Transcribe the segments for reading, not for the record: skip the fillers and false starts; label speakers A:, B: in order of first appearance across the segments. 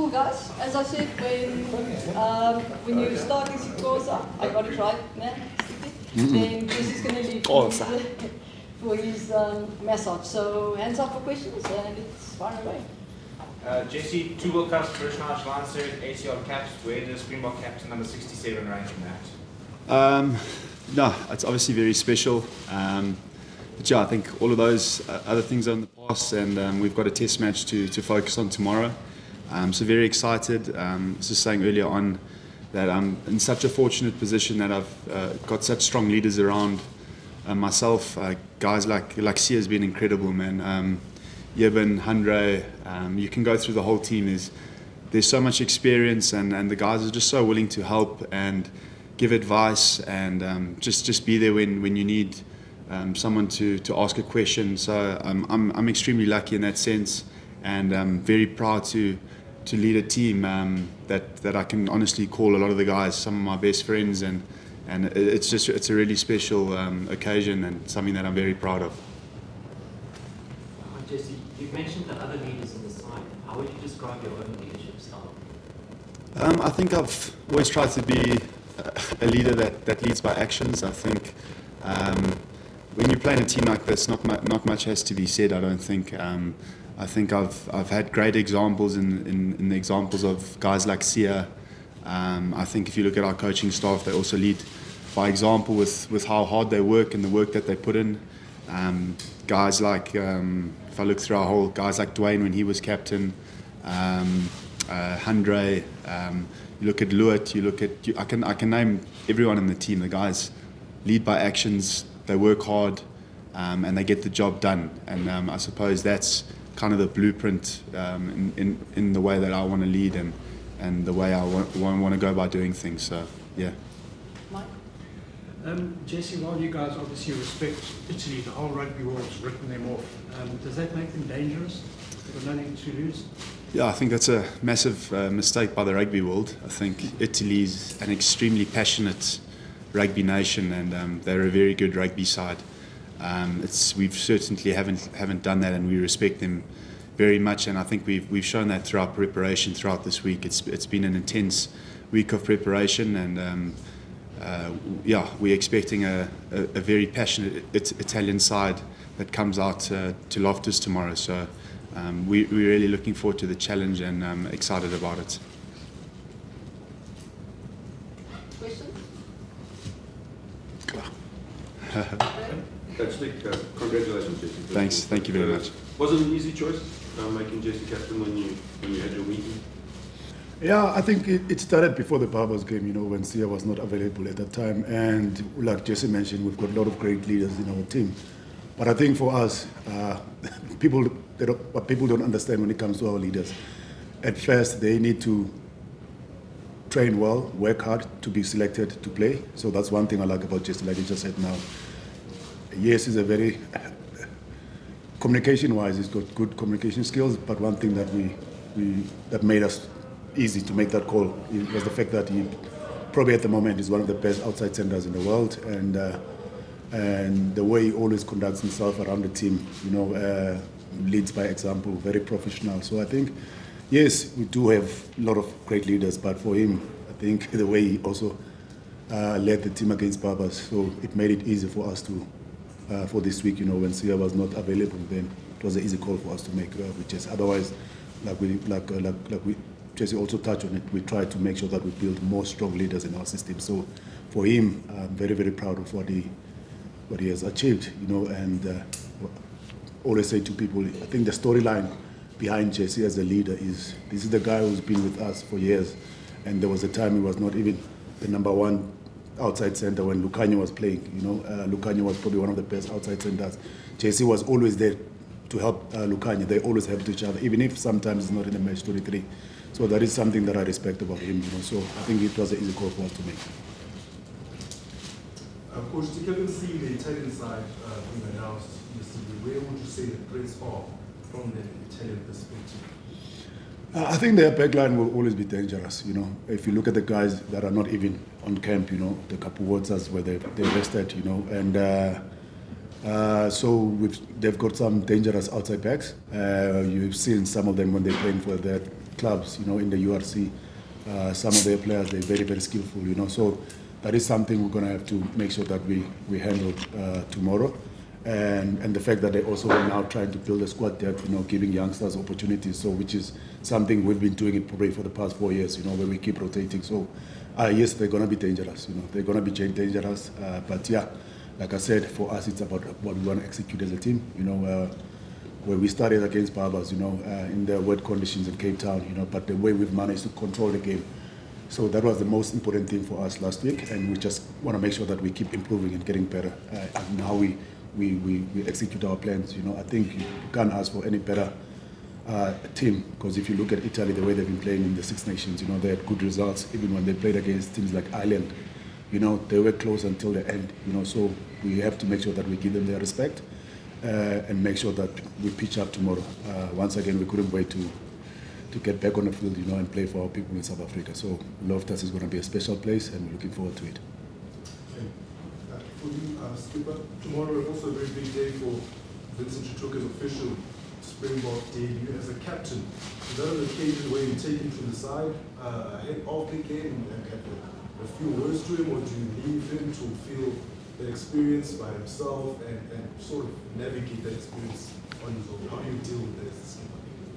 A: Cool guys, as I said, when you start this course up, I got it right, man. Then Jesse's going to leave for his massage. So hands up for questions and it's far away.
B: Jesse, 2 World Cups, first notch Lancer, 80-odd caps. Where does Springbok captain number 67 rank in that?
C: No, it's obviously very special. But yeah, I think all of those other things are in the past, and we've got a test match to focus on tomorrow. So very excited. I was just saying earlier on that I'm in such a fortunate position that I've got such strong leaders around myself. Guys like Sia has been incredible, man. Yeben, Andre, you can go through the whole team. There's so much experience, and the guys are just so willing to help and give advice and just be there when you need someone to ask a question. So I'm extremely lucky in that sense, and I'm very proud to lead a team that I can honestly call a lot of the guys some of my best friends, and it's a really special occasion and something that I'm very proud of.
D: Jesse, you've mentioned the other leaders on the side. How would you describe your own leadership style?
C: I think I've always tried to be a leader that leads by actions. I think when you play in a team like this, not much has to be said, I don't think. I think I've had great examples in the examples of guys like Sia. I think if you look at our coaching staff, they also lead by example with how hard they work and the work that they put in. Guys like, if I look through our whole, guys like Dwayne when he was captain, Andre, you look at Luat, I can name everyone in the team. The guys lead by actions, they work hard, and they get the job done. And I suppose that's kind of the blueprint in the way that I want to lead and the way I want to go about doing things. So, yeah.
A: Mike?
E: Jesse, while you guys obviously respect Italy, the whole rugby world's written them off. Does that make them dangerous? They've got nothing to lose?
C: Yeah, I think that's a massive mistake by the rugby world. I think Italy's an extremely passionate rugby nation, and they're a very good rugby side. We've certainly haven't done that, and we respect them very much. And I think we've shown that through our preparation throughout this week. It's been an intense week of preparation, and we're expecting a very passionate Italian side that comes out to Loftus tomorrow. So we're really looking forward to the challenge and excited about it.
A: Questions?
F: Congratulations, Jesse.
C: Thanks, thank you very much.
F: Was it an easy choice making Jesse captain when you had your meeting?
G: Yeah, I think it started before the Barbers game, when Sia was not available at that time. And like Jesse mentioned, we've got a lot of great leaders in our team. But I think for us, what people don't understand when it comes to our leaders, at first they need to train well, work hard to be selected to play. So that's one thing I like about Jesse, like you just said now. Yes, he's a very, communication-wise, he's got good communication skills, but one thing that made us easy to make that call was the fact that he probably at the moment is one of the best outside centers in the world, and the way he always conducts himself around the team, leads by example, very professional. So I think, yes, we do have a lot of great leaders, but for him, I think the way he also led the team against Barbers, so it made it easy for us to, for this week, when Sia was not available, then it was an easy call for us to make with Jesse. Otherwise, like Jesse also touched on it, we try to make sure that we build more strong leaders in our system. So for him, I'm very, very proud of what he has achieved, and always say to people, I think the storyline behind Jesse as a leader is, this is the guy who's been with us for years, and there was a time he was not even the number one outside center when Lukhanyo was playing. Lukhanyo was probably one of the best outside centers. Jesse was always there to help Lukhanyo. They always helped each other, even if sometimes it's not in the match 23. So that is something that I respect about him. So I think it was an easy call for us to make.
H: Coach, to get and see the Italian side being announced yesterday, where would you say the threats are from the Italian perspective?
G: I think their backline will always be dangerous. If you look at the guys that are not even on camp, the Kapuotas where they're rested, and so they've got some dangerous outside backs. You've seen some of them when they're playing for that clubs, you know, in the URC. Some of their players, they're very, very skillful, you know. So that is something we're going to have to make sure that we handle tomorrow. And the fact that they also are now trying to build a squad depth, you know, giving youngsters opportunities, so which is something we've been doing it probably for the past 4 years, you know, where we keep rotating. So yes, they're going to be dangerous, you know, they're going to be dangerous. But yeah, like I said, for us, it's about what we want to execute as a team, you know, where we started against Barbers, you know, in the wet conditions in Cape Town, you know, but the way we've managed to control the game. So that was the most important thing for us last week, and we just want to make sure that we keep improving and getting better in how we execute our plans. You know, I think you can't ask for any better team, because if you look at Italy, the way they've been playing in the Six Nations, you know, they had good results even when they played against teams like Ireland. You know, they were close until the end. You know, so we have to make sure that we give them their respect and make sure that we pitch up tomorrow. Once again, we couldn't wait to get back on the field, you know, and play for our people in South Africa. So Loftus is going to be a special place, and we're looking forward to it.
H: For you, Skipper, tomorrow also a very big day for Vincent Chituka's official Springbok debut as a captain. Is that an occasion where you take him to the side ahead of the game and have a few words to him, or do you leave him to feel the experience by himself and sort of navigate that experience on his own? How do you deal with this?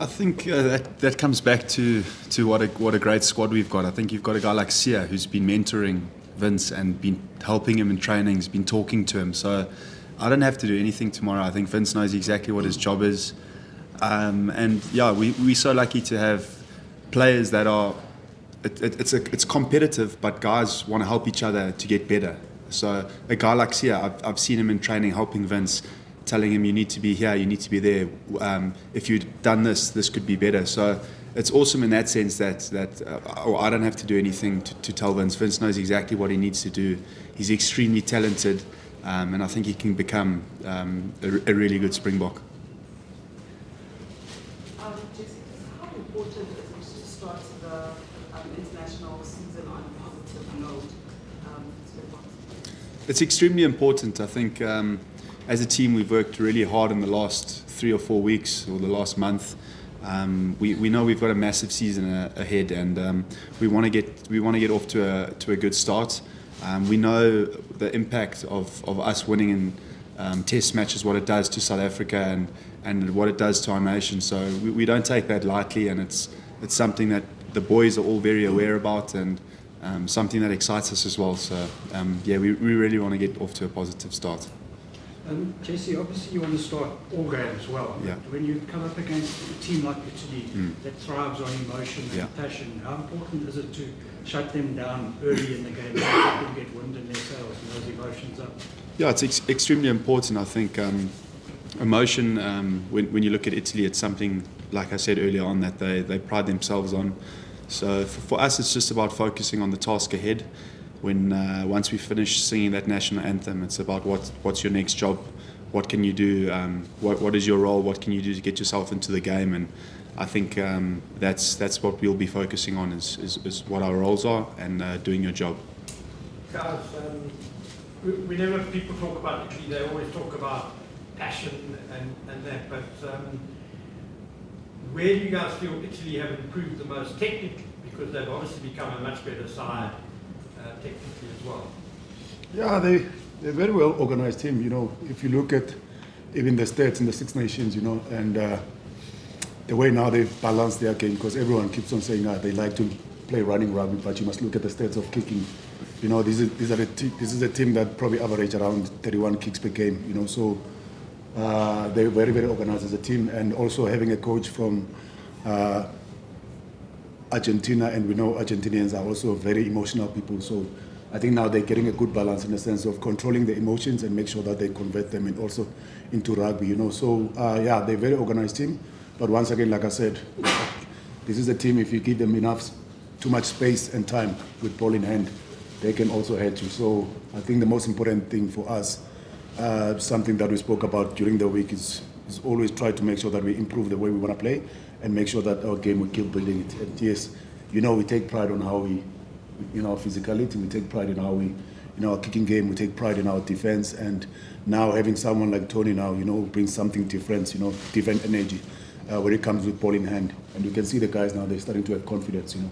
C: I think that comes back to what a great squad we've got. I think you've got a guy like Sia who's been mentoring Vince and been helping him in trainings, been talking to him. So I don't have to do anything tomorrow. I think Vince knows exactly what his job is. And yeah, we're so lucky to have players that are, it's competitive, but guys want to help each other to get better. So a guy like Sia, I've seen him in training helping Vince, telling him you need to be here, you need to be there. If you'd done this could be better. So it's awesome in that sense that I don't have to do anything to tell Vince. Vince knows exactly what he needs to do. He's extremely talented, and I think he can become a really good Springbok.
I: Jessica, how important is it to start the international season on a positive note?
C: It's extremely important. I think as a team we've worked really hard in the last 3 or 4 weeks or the last month. We know we've got a massive season ahead, and we want to get off to a good start. We know the impact of us winning in test matches, what it does to South Africa and what it does to our nation. So we don't take that lightly, and it's something that the boys are all very aware about, and something that excites us as well. So yeah, we really want to get off to a positive start.
E: Jesse, obviously you want to start all games well.
C: Yeah.
E: When you come up against a team like Italy that thrives on emotion and passion, how important is it to shut them down early in the game so they can get wind in their sails and those emotions up?
C: Yeah, it's extremely important. I think emotion, when you look at Italy, it's something, like I said earlier on, that they pride themselves on. So for us, it's just about focusing on the task ahead. Once we finish singing that national anthem, it's about what's your next job, what can you do, what is your role, what can you do to get yourself into the game, and I think that's what we'll be focusing on is what our roles are and doing your job.
J: Guys, whenever people talk about Italy, they always talk about passion and that, but where do you guys feel Italy have improved the most technically, because they've obviously become a much better side technically as well?
G: Yeah, they're very well organized team. You know, if you look at even the stats in the Six Nations, you know, and the way now they've balanced their game, because everyone keeps on saying they like to play running rugby, but you must look at the stats of kicking. You know, this is a team that probably average around 31 kicks per game. You know, so they're very, very organized as a team, and also having a coach from Argentina, and we know Argentinians are also very emotional people. So I think now they're getting a good balance in the sense of controlling the emotions and make sure that they convert them and also into rugby. You know, so yeah, they're a very organized team. But once again, like I said, this is a team. If you give them too much space and time with ball in hand, they can also hurt you. So I think the most important thing for us, something that we spoke about during the week, is always try to make sure that we improve the way we want to play and make sure that our game, we keep building it. And yes, you know, we take pride on how we, in our physicality, we take pride in how we, in our kicking game, we take pride in our defense. And now having someone like Tony now, you know, brings something different, you know, different energy. when it comes with ball in hand. And you can see the guys now, they're starting to have confidence, you know.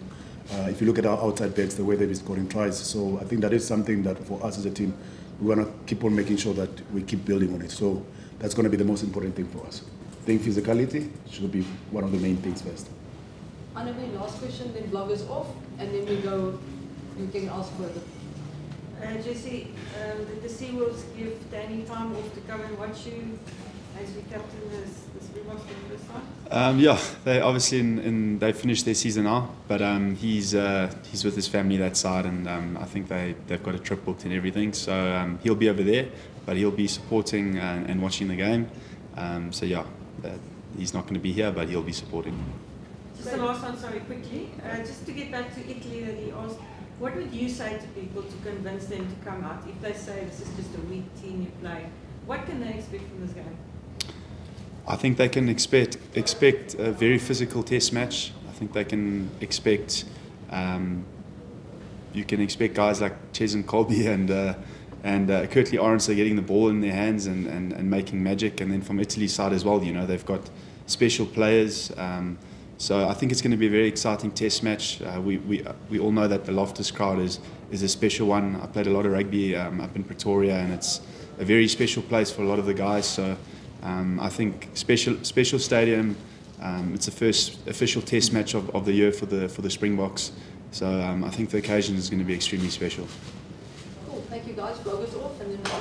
G: If you look at our outside backs, the way they've been scoring tries. So I think that is something that for us as a team, we want to keep on making sure that we keep building on it. So that's going to be the most important thing for us. I think physicality should be one of the main things first.
A: Annalie, last question, then bloggers off, and then we go, you can ask further.
K: Jesse, did the Seawolves give Danny time off to come and watch you as we captain the Springboks for the first time?
C: Yeah, they obviously they finished their season now, but he's with his family that side, and I think they've got a trip booked and everything. So he'll be over there, but he'll be supporting and watching the game. So yeah, he's not going to be here, but he'll be supporting.
K: Just the last one, sorry, quickly. Just to get back to Italy that he asked, what would you say to people to convince them to come out? If they say this is just a weak team you play, what can they expect from this game?
C: I think they can expect a very physical test match. I think they can expect, you can expect guys like Ches and Colby and Kurtley Arendse getting the ball in their hands and making magic. And then from Italy's side as well, you know, they've got special players. So I think it's going to be a very exciting test match. We all know that the Loftus crowd is a special one. I played a lot of rugby up in Pretoria, and it's a very special place for a lot of the guys. So I think special stadium. It's the first official test match of the year for the Springboks. So I think the occasion is going to be extremely special.
A: Cool. Thank you guys. Bloggers off, and then we'll